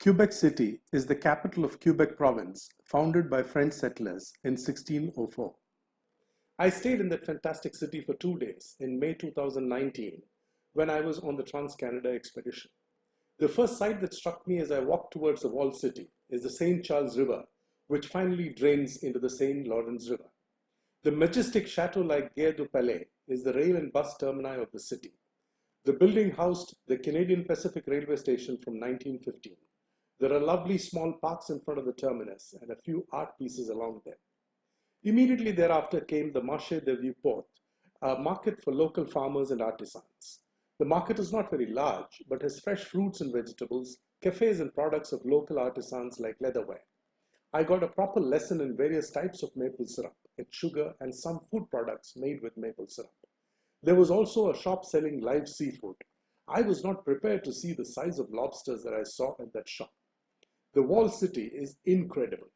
Quebec City is the capital of Quebec province, founded by French settlers in 1604. I stayed in that fantastic city for 2 days in May 2019 when I was on the Trans-Canada expedition. The first sight that struck me as I walked towards the walled city is the St. Charles River, which finally drains into the St. Lawrence River. The majestic chateau-like Gare du Palais is the rail and bus termini of the city. The building housed the Canadian Pacific Railway Station from 1915. There are lovely small parks in front of the terminus and a few art pieces along there. Immediately thereafter came the Marché des Vieux-Ports, a market for local farmers and artisans. The market is not very large, but has fresh fruits and vegetables, cafes and products of local artisans like leatherware. I got a proper lesson in various types of maple syrup, its sugar, and some food products made with maple syrup. There was also a shop selling live seafood. I was not prepared to see the size of lobsters that I saw at that shop. The walled city is incredible.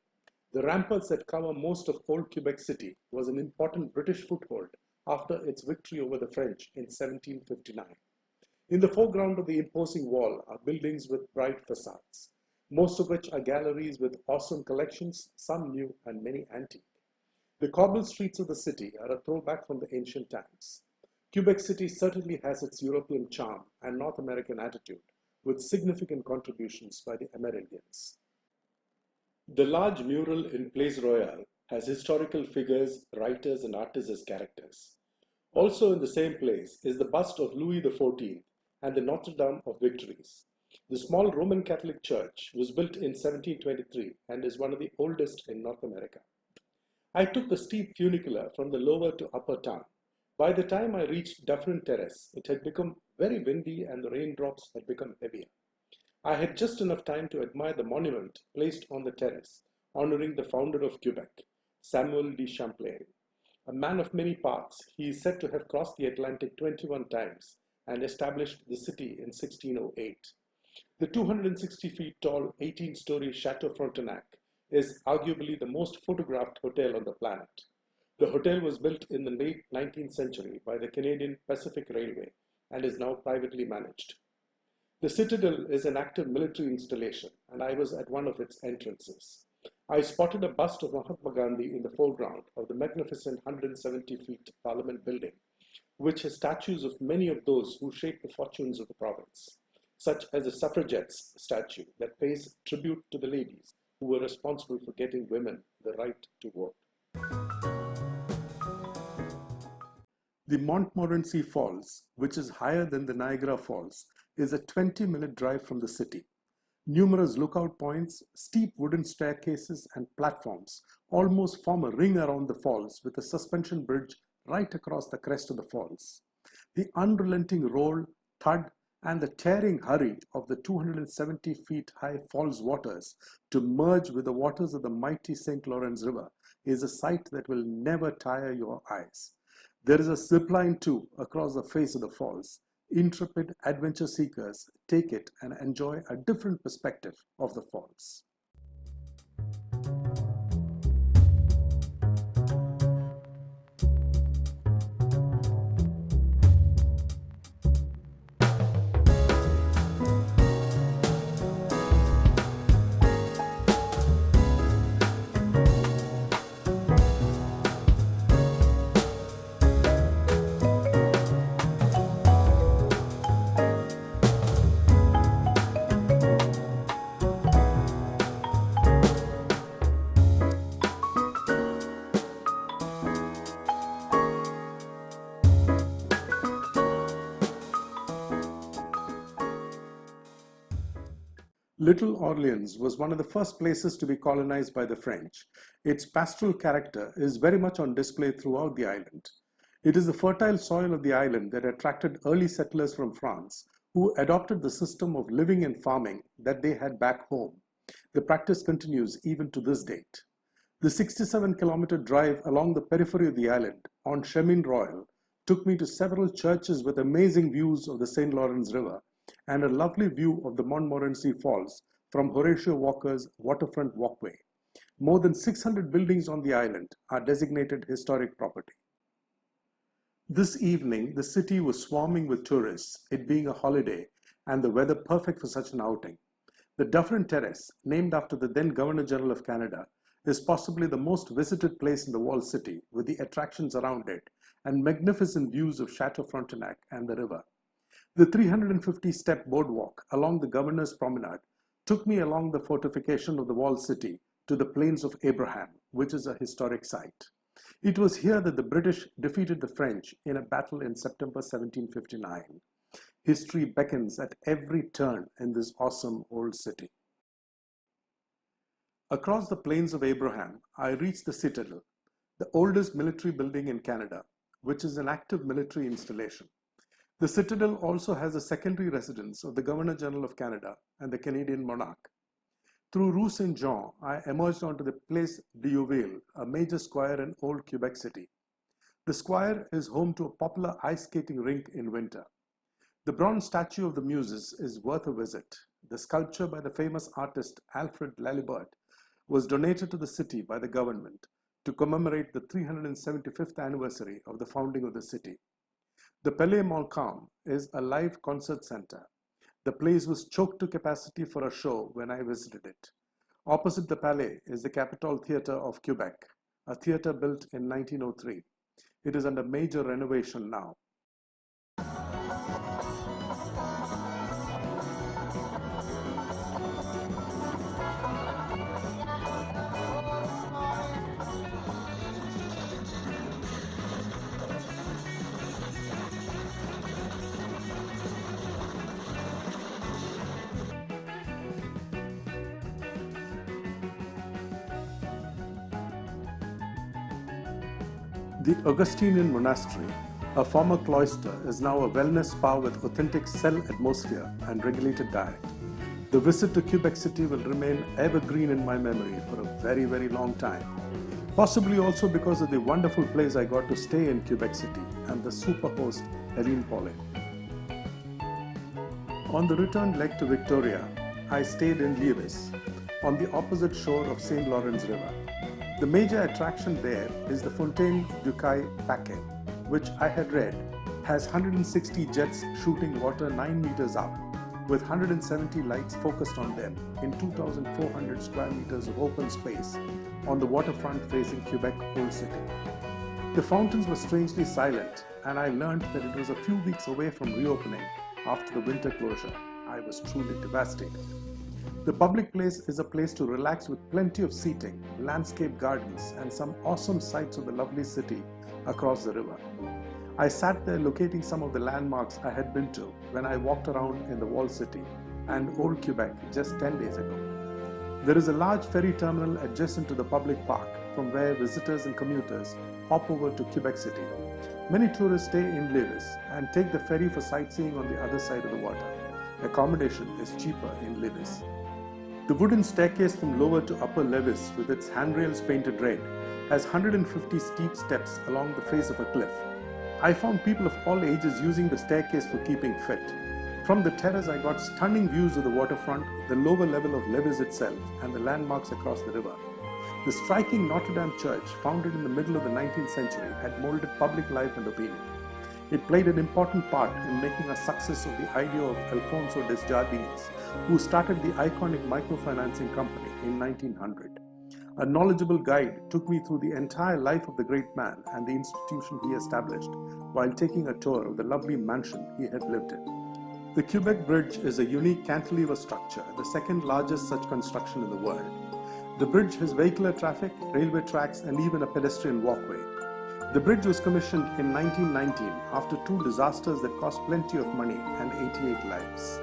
The ramparts that cover most of old Quebec City was an important British foothold after its victory over the French in 1759. In the foreground of the imposing wall are buildings with bright facades, most of which are galleries with awesome collections, some new and many antique. The cobbled streets of the city are a throwback from the ancient times. Quebec City certainly has its European charm and North American attitude, with significant contributions by the Amerindians. The large mural in Place Royale has historical figures, writers, and artists as characters. Also in the same place is the bust of Louis XIV and the Notre Dame of Victories. The small Roman Catholic church was built in 1723 and is one of the oldest in North America. I took the steep funicular from the lower to upper town. By the time I reached Dufferin Terrace, it had become very windy and the raindrops had become heavier. I had just enough time to admire the monument placed on the terrace, honoring the founder of Quebec, Samuel de Champlain. A man of many parts, he is said to have crossed the Atlantic 21 times and established the city in 1608. The 260 feet tall, 18-story Chateau Frontenac is arguably the most photographed hotel on the planet. The hotel was built in the late 19th century by the Canadian Pacific Railway and is now privately managed. The Citadel is an active military installation, and I was at one of its entrances. I spotted a bust of Mahatma Gandhi in the foreground of the magnificent 170 feet Parliament building, which has statues of many of those who shaped the fortunes of the province, such as the suffragettes statue that pays tribute to the ladies who were responsible for getting women the right to vote. The Montmorency Falls, which is higher than the Niagara Falls, is a 20-minute drive from the city. Numerous lookout points, steep wooden staircases, and platforms almost form a ring around the falls with a suspension bridge right across the crest of the falls. The unrelenting roll, thud, and the tearing hurry of the 270 feet high falls waters to merge with the waters of the mighty St. Lawrence River is a sight that will never tire your eyes. There is a zipline too across the face of the falls. Intrepid adventure seekers take it and enjoy a different perspective of the falls. Little Orleans was one of the first places to be colonized by the French. Its pastoral character is very much on display throughout the island. It is the fertile soil of the island that attracted early settlers from France, who adopted the system of living and farming that they had back home. The practice continues even to this date. The 67-kilometer drive along the periphery of the island on Chemin Royal took me to several churches with amazing views of the St. Lawrence River and a lovely view of the Montmorency Falls from Horatio Walker's waterfront walkway. More than 600 buildings on the island are designated historic property. This evening, the city was swarming with tourists, it being a holiday and the weather perfect for such an outing. The Dufferin Terrace, named after the then Governor General of Canada, is possibly the most visited place in the walled city, with the attractions around it and magnificent views of Chateau Frontenac and the river. The 350-step boardwalk along the Governor's Promenade took me along the fortification of the walled city to the Plains of Abraham, which is a historic site. It was here that the British defeated the French in a battle in September 1759. History beckons at every turn in this awesome old city. Across the Plains of Abraham, I reached the Citadel, the oldest military building in Canada, which is an active military installation. The Citadel also has a secondary residence of the Governor General of Canada and the Canadian monarch. Through Rue Saint-Jean, I emerged onto the Place d'Youville, a major square in old Quebec City. The square is home to a popular ice skating rink in winter. The bronze statue of the Muses is worth a visit. The sculpture by the famous artist Alfred Lalibert was donated to the city by the government to commemorate the 375th anniversary of the founding of the city. The Palais Montcalm is a live concert center. The place was choked to capacity for a show when I visited it. Opposite the Palais is the Capitol Theatre of Quebec, a theatre built in 1903. It is under major renovation now. The Augustinian Monastery, a former cloister, is now a wellness spa with authentic cell atmosphere and regulated diet. The visit to Quebec City will remain evergreen in my memory for a very, very long time. Possibly also because of the wonderful place I got to stay in Quebec City and the super host, Helene Paulet. On the return leg to Victoria, I stayed in Levis, on the opposite shore of St. Lawrence River. The major attraction there is the Fontaine du Cai Paquet, which I had read has 160 jets shooting water 9 meters up, with 170 lights focused on them in 2,400 square meters of open space on the waterfront facing Quebec Old City. The fountains were strangely silent, and I learned that it was a few weeks away from reopening after the winter closure. I was truly devastated. The public place is a place to relax with plenty of seating, landscape gardens, and some awesome sights of the lovely city across the river. I sat there locating some of the landmarks I had been to when I walked around in the walled city and old Quebec just 10 days ago. There is a large ferry terminal adjacent to the public park from where visitors and commuters hop over to Quebec City. Many tourists stay in Levis and take the ferry for sightseeing on the other side of the water. Accommodation is cheaper in Levis. The wooden staircase from lower to upper Levis, with its handrails painted red, has 150 steep steps along the face of a cliff. I found people of all ages using the staircase for keeping fit. From the terrace, I got stunning views of the waterfront, the lower level of Levis itself, and the landmarks across the river. The striking Notre Dame Church, founded in the middle of the 19th century, had molded public life and opinion. It played an important part in making a success of the idea of Alfonso Desjardins, who started the iconic microfinancing company in 1900. A knowledgeable guide took me through the entire life of the great man and the institution he established, while taking a tour of the lovely mansion he had lived in. The Quebec Bridge is a unique cantilever structure, the second largest such construction in the world. The bridge has vehicular traffic, railway tracks, and even a pedestrian walkway. The bridge was commissioned in 1919 after two disasters that cost plenty of money and 88 lives.